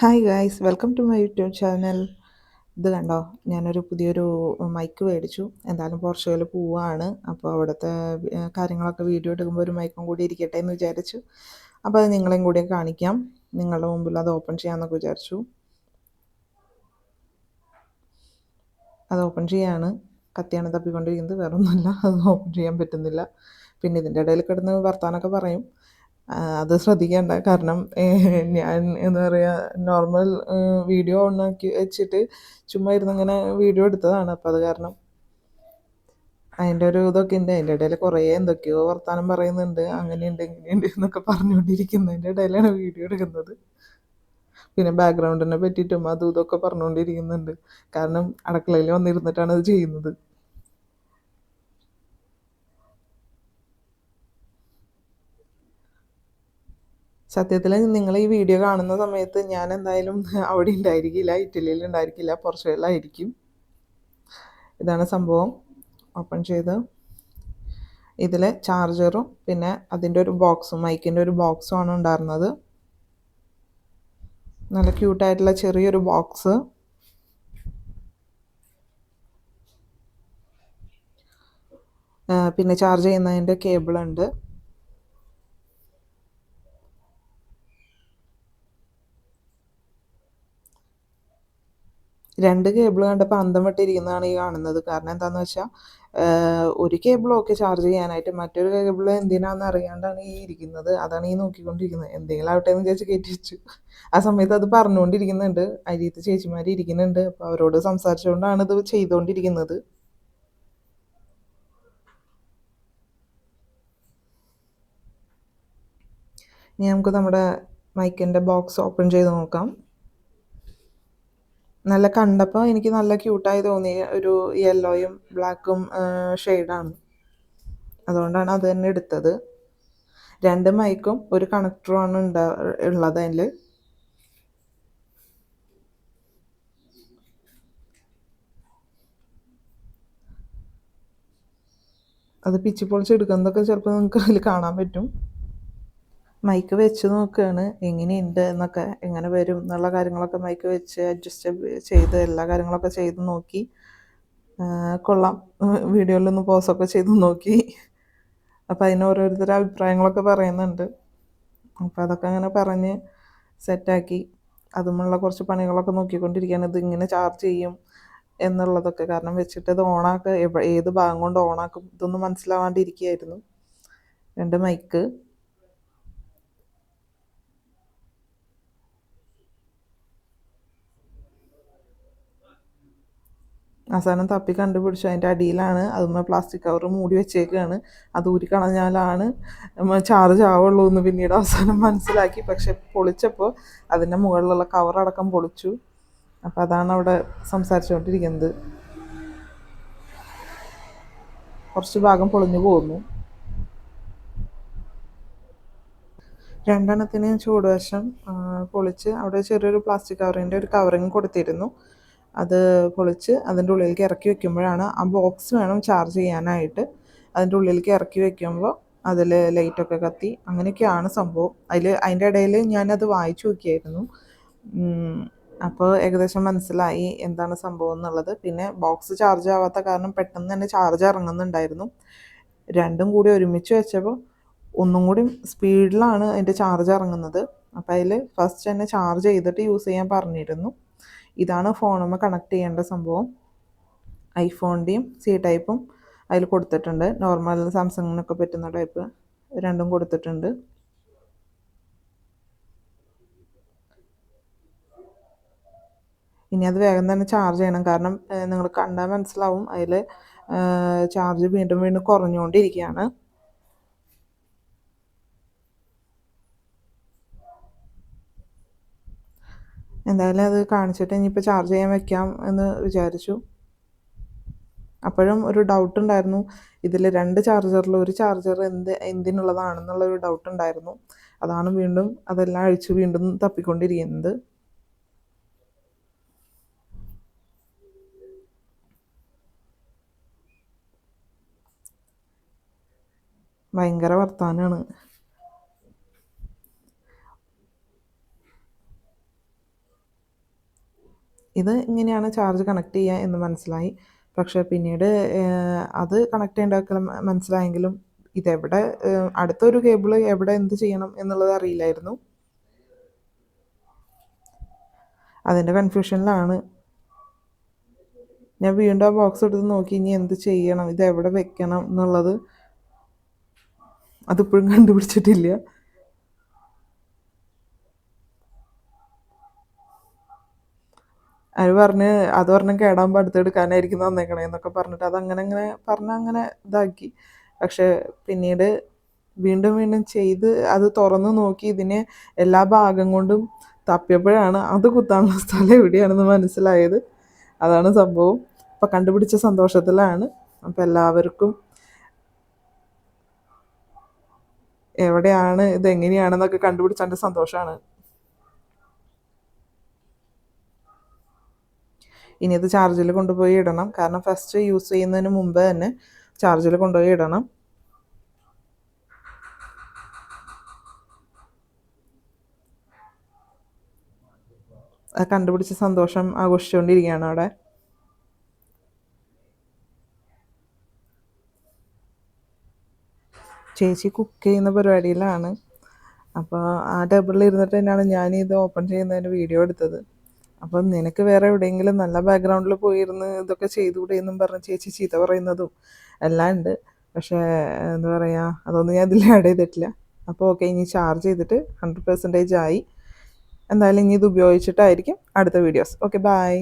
Hi guys, welcome to my YouTube channel. ഇത് കണ്ടോ, ഞാനൊരു പുതിയൊരു മൈക്ക് മേടിച്ചു. എന്തായാലും പോർച്ചുഗൽ പോവാണ്. അപ്പോൾ അവിടുത്തെ കാര്യങ്ങളൊക്കെ വീഡിയോ എടുക്കുമ്പോൾ ഒരു മൈക്കും കൂടി ഇരിക്കട്ടെ എന്ന് വിചാരിച്ചു. അപ്പോൾ അത് നിങ്ങളെയും കൂടി കാണിക്കാം. നിങ്ങളുടെ മുമ്പിൽ അത് ഓപ്പൺ ചെയ്യാമെന്നൊക്കെ വിചാരിച്ചു. അത് ഓപ്പൺ ചെയ്യാണ്. കത്തിയാണ് തപ്പിക്കൊണ്ടിരിക്കുന്നത്, വേറെ ഒന്നുമില്ല. അത് ഓപ്പൺ ചെയ്യാൻ പറ്റുന്നില്ല. പിന്നെ ഇതിൻ്റെ ഇടയിൽ കിടന്ന് വർത്താനൊക്കെ പറയും. അത് ശ്രദ്ധിക്കേണ്ട. കാരണം ഞാൻ എന്താ പറയുക, നോർമൽ വീഡിയോ ഓണാക്കി വെച്ചിട്ട് ചുമ്മാ ഇരുന്നിങ്ങനെ വീഡിയോ എടുത്തതാണ്. അപ്പോൾ അത് കാരണം അതിൻ്റെ ഒരു ഇതൊക്കെ ഉണ്ട്. അതിൻ്റെ ഇടയിൽ കുറേ എന്തൊക്കെയോ വർത്താനം പറയുന്നുണ്ട്. അങ്ങനെയുണ്ട് ഇങ്ങനെയുണ്ട് എന്നൊക്കെ പറഞ്ഞുകൊണ്ടിരിക്കുന്നതിൻ്റെ ഇടയിലാണ് വീഡിയോ എടുക്കുന്നത്. പിന്നെ ബാക്ക്ഗ്രൗണ്ടിനെ പറ്റിയിട്ടും അതും ഇതൊക്കെ പറഞ്ഞുകൊണ്ടിരിക്കുന്നുണ്ട്. കാരണം അടുക്കളയിൽ വന്നിരുന്നിട്ടാണ് അത് ചെയ്യുന്നത്. സത്യത്തിൽ നിങ്ങൾ ഈ വീഡിയോ കാണുന്ന സമയത്ത് ഞാൻ എന്തായാലും അവിടെ ഉണ്ടായിരിക്കില്ല, ഇറ്റലിയിൽ ഉണ്ടായിരിക്കില്ല, പോർച്ചുഗലിലായിരിക്കും. ഇതാണ് സംഭവം. ഓപ്പൺ ചെയ്ത് ഇതിൽ ചാർജറും പിന്നെ അതിൻ്റെ ഒരു ബോക്സും, മൈക്കിൻ്റെ ഒരു ബോക്സുമാണ് ഉണ്ടായിരുന്നത്. നല്ല ക്യൂട്ടായിട്ടുള്ള ചെറിയൊരു ബോക്സ്. പിന്നെ ചാർജ് ചെയ്യുന്നതിൻ്റെ കേബിളുണ്ട്. രണ്ട് കേബിൾ കണ്ടപ്പോൾ അന്തം വിട്ടിരിക്കുന്നതാണ് ഈ കാണുന്നത്. കാരണം എന്താണെന്ന് വെച്ചാൽ ഒരു കേബിൾ ഓക്കെ ചാർജ് ചെയ്യാനായിട്ട്, മറ്റൊരു കേബിൾ എന്തിനാണെന്ന് അറിയാണ്ടാണ് ഈ ഇരിക്കുന്നത്. അതാണ് ഈ നോക്കിക്കൊണ്ടിരിക്കുന്നത്. എന്തെങ്കിലും ആവട്ടെ എന്ന് വിചാരിച്ച് കയറ്റി വെച്ചു. ആ സമയത്ത് അത് പറഞ്ഞുകൊണ്ടിരിക്കുന്നുണ്ട്. അരിയത്ത് ചേച്ചിമാർ ഇരിക്കുന്നുണ്ട്. അപ്പോൾ അവരോട് സംസാരിച്ചുകൊണ്ടാണ് ഇത് ചെയ്തുകൊണ്ടിരിക്കുന്നത്. ഇനി നമുക്ക് നമ്മുടെ മൈക്കിൻ്റെ ബോക്സ് ഓപ്പൺ ചെയ്ത് നോക്കാം. നല്ല കണ്ടപ്പോൾ എനിക്ക് നല്ല ക്യൂട്ടായി തോന്നിയ ഒരു യെല്ലോയും ബ്ലാക്കും ഷെയ്ഡാണ്. അതുകൊണ്ടാണ് അത് തന്നെ എടുത്തത്. രണ്ട് മൈക്കും ഒരു കണക്ടറുമാണ് ഉള്ളത് അതിൽ. അത് പിച്ചി പൊളിച്ചെടുക്കുന്നതൊക്കെ ചിലപ്പോൾ നിങ്ങൾക്ക് അതിൽ കാണാൻ പറ്റും. മൈക്ക് വെച്ച് നോക്കുകയാണ് എങ്ങനെയുണ്ട് എന്നൊക്കെ, എങ്ങനെ വരും എന്നുള്ള കാര്യങ്ങളൊക്കെ മൈക്ക് വെച്ച് അഡ്ജസ്റ്റ് ചെയ്ത് എല്ലാ കാര്യങ്ങളൊക്കെ ചെയ്ത് നോക്കി. കൊള്ളാം. വീഡിയോയിലൊന്ന് പോസൊക്കെ ചെയ്ത് നോക്കി. അപ്പോൾ അതിന് ഓരോരുത്തരുടെ അഭിപ്രായങ്ങളൊക്കെ പറയുന്നുണ്ട്. അപ്പോൾ അതൊക്കെ അങ്ങനെ പറഞ്ഞ് സെറ്റാക്കി. അതുമുള്ള കുറച്ച് പണികളൊക്കെ നോക്കിക്കൊണ്ടിരിക്കുകയാണ്. ഇത് ഇങ്ങനെ ചാർജ് ചെയ്യും എന്നുള്ളതൊക്കെ. കാരണം വെച്ചിട്ട് ഇത് ഓണാക്കുക, ഏത് ഭാഗം കൊണ്ട് ഓണാക്കും ഇതൊന്നും മനസ്സിലാവാണ്ടിരിക്കുകയായിരുന്നു. രണ്ട് മൈക്ക്, അവസാനം തപ്പി കണ്ടുപിടിച്ചു. അതിൻ്റെ അടിയിലാണ്. അതുമ്മേ പ്ലാസ്റ്റിക് കവർ മൂടി വെച്ചേക്കാണ്. അത് ഊരിക്കളഞ്ഞാലാണ് ചാർജ് ആവുള്ളൂ എന്ന് പിന്നീട് അവസാനം മനസ്സിലാക്കി. പക്ഷെ പൊളിച്ചപ്പോൾ അതിൻ്റെ മുകളിലുള്ള കവറടക്കം പൊളിച്ചു. അപ്പോൾ അതാണ് അവിടെ സംസാരിച്ചുകൊണ്ടിരിക്കുന്നത്. കുറച്ച് ഭാഗം പൊളിഞ്ഞു പോകുന്നു. രണ്ടെണ്ണത്തിന് ചൂടുവശം പൊളിച്ച് അവിടെ ചെറിയൊരു പ്ലാസ്റ്റിക് കവറിൻ്റെ ഒരു കവറിങ് കൊടുത്തിരുന്നു. അത് പൊളിച്ച് അതിൻ്റെ ഉള്ളിലേക്ക് ഇറക്കി വെക്കുമ്പോഴാണ്, ആ ബോക്സ് വേണം ചാർജ് ചെയ്യാനായിട്ട്. അതിൻ്റെ ഉള്ളിലേക്ക് ഇറക്കി വെക്കുമ്പോൾ അതിൽ ലൈറ്റൊക്കെ കത്തി. അങ്ങനെയൊക്കെയാണ് സംഭവം. അതിൻ്റെ ഇടയിൽ ഞാനത് വായിച്ചു നോക്കിയായിരുന്നു. അപ്പോൾ ഏകദേശം മനസ്സിലായി എന്താണ് സംഭവം എന്നുള്ളത്. പിന്നെ ബോക്സ് ചാർജ് ആവാത്ത കാരണം പെട്ടെന്ന് തന്നെ ചാർജ് ഇറങ്ങുന്നുണ്ടായിരുന്നു. രണ്ടും കൂടി ഒരുമിച്ച് വെച്ചപ്പോൾ ഒന്നും കൂടി സ്പീഡിലാണ് അതിൻ്റെ ചാർജ് ഇറങ്ങുന്നത്. അപ്പോൾ അതിൽ ഫസ്റ്റ് തന്നെ ചാർജ് ചെയ്തിട്ട് യൂസ് ചെയ്യാൻ പറഞ്ഞിരുന്നു. ഇതാണ് ഫോണുമ്മ കണക്ട് ചെയ്യേണ്ട സംഭവം. ഐഫോണിൻ്റെയും സി ടൈപ്പും അതിൽ കൊടുത്തിട്ടുണ്ട്. നോർമൽ സാംസങ്ങിനൊക്കെ പറ്റുന്ന ടൈപ്പ് രണ്ടും കൊടുത്തിട്ടുണ്ട്. ഇനി അത് വേഗം തന്നെ ചാർജ് ചെയ്യണം. കാരണം നിങ്ങൾ കണ്ടാൽ മനസ്സിലാവും അതിൽ ചാർജ് വീണ്ടും വീണ്ടും കുറഞ്ഞുകൊണ്ടിരിക്കുകയാണ്. എന്തായാലും അത് കാണിച്ചിട്ട് ഇനിയിപ്പോൾ ചാർജ് ചെയ്യാൻ വെക്കാം എന്ന് വിചാരിച്ചു. അപ്പോഴും ഒരു ഡൗട്ട് ഉണ്ടായിരുന്നു. ഇതിൽ രണ്ട് ചാർജറിൽ ഒരു ചാർജർ എന്തിനുള്ളതാണെന്നുള്ളൊരു ഡൗട്ട് ഉണ്ടായിരുന്നു. അതാണ് വീണ്ടും അതെല്ലാം അഴിച്ച് വീണ്ടും തപ്പിക്കൊണ്ടിരിക്കുന്നത്. ഭയങ്കര വർത്താനമാണ്. ഇത് ഇങ്ങനെയാണ് ചാർജ് കണക്ട് ചെയ്യുക എന്ന് മനസ്സിലായി. പക്ഷേ പിന്നീട് അത് കണക്ട് ചെയ്യേണ്ടതൊക്കെ മനസ്സിലായെങ്കിലും ഇതെവിടെ അടുത്തൊരു കേബിൾ എവിടെ എന്ത് ചെയ്യണം എന്നുള്ളത് അറിയില്ലായിരുന്നു. അതിൻ്റെ കൺഫ്യൂഷനിലാണ് ഞാൻ. വീണ്ടും ആ ബോക്സ് എടുത്ത് നോക്കി ഇനി എന്ത് ചെയ്യണം, ഇത് എവിടെ വെക്കണം എന്നുള്ളത് അതിപ്പോഴും കണ്ടുപിടിച്ചിട്ടില്ല. അത് പറഞ്ഞ് കേടാകുമ്പോൾ അടുത്തെടുക്കാനായിരിക്കും തന്നേക്കണേ എന്നൊക്കെ പറഞ്ഞിട്ട് അതങ്ങനെ അങ്ങനെ ഇതാക്കി. പക്ഷെ പിന്നീട് വീണ്ടും ചെയ്ത് അത് തുറന്ന് നോക്കി ഇതിനെ എല്ലാ ഭാഗം കൊണ്ടും തപ്പിയപ്പോഴാണ് അത് കുത്താനുള്ള സ്ഥലം എവിടെയാണെന്ന് മനസ്സിലായത്. അതാണ് സംഭവം. അപ്പം കണ്ടുപിടിച്ച സന്തോഷത്തിലാണ്. അപ്പം എല്ലാവർക്കും എവിടെയാണ് ഇതെങ്ങനെയാണെന്നൊക്കെ കണ്ടുപിടിച്ചതിൻ്റെ സന്തോഷമാണ്. ഇനി ഇത് ചാർജിൽ കൊണ്ടുപോയി ഇടണം. കാരണം ഫസ്റ്റ് യൂസ് ചെയ്യുന്നതിന് മുമ്പ് തന്നെ ചാർജിൽ കൊണ്ടുപോയി ഇടണം. അത് കണ്ടുപിടിച്ച സന്തോഷം ആഘോഷിച്ചുകൊണ്ടിരിക്കുകയാണ് അവിടെ. ചേച്ചി കുക്ക് ചെയ്യുന്ന പരിപാടിയിലാണ്. അപ്പോൾ ആ ടേബിളിൽ ഇരുന്നിട്ട് തന്നെയാണ് ഞാനിത് ഓപ്പൺ ചെയ്യുന്നതിന് വീഡിയോ എടുത്തത്. അപ്പം നിനക്ക് വേറെ എവിടെയെങ്കിലും നല്ല ബാക്ക്ഗ്രൗണ്ടിൽ പോയിരുന്ന് ഇതൊക്കെ ചെയ്തുകൂടെ എന്നും പറഞ്ഞ് ചേച്ചി ചീത്ത പറയുന്നതും എല്ലാം ഉണ്ട്. പക്ഷേ എന്താ പറയുക, അതൊന്നും ഞാൻ ഇതിൽ ആഡ് ചെയ്തിട്ടില്ല. അപ്പോൾ ഓക്കെ, ഇനി ചാർജ് ചെയ്തിട്ട് 100% ആയി. എന്തായാലും ഇനി ഇത് ഉപയോഗിച്ചിട്ടായിരിക്കും അടുത്ത വീഡിയോസ്. Okay, by.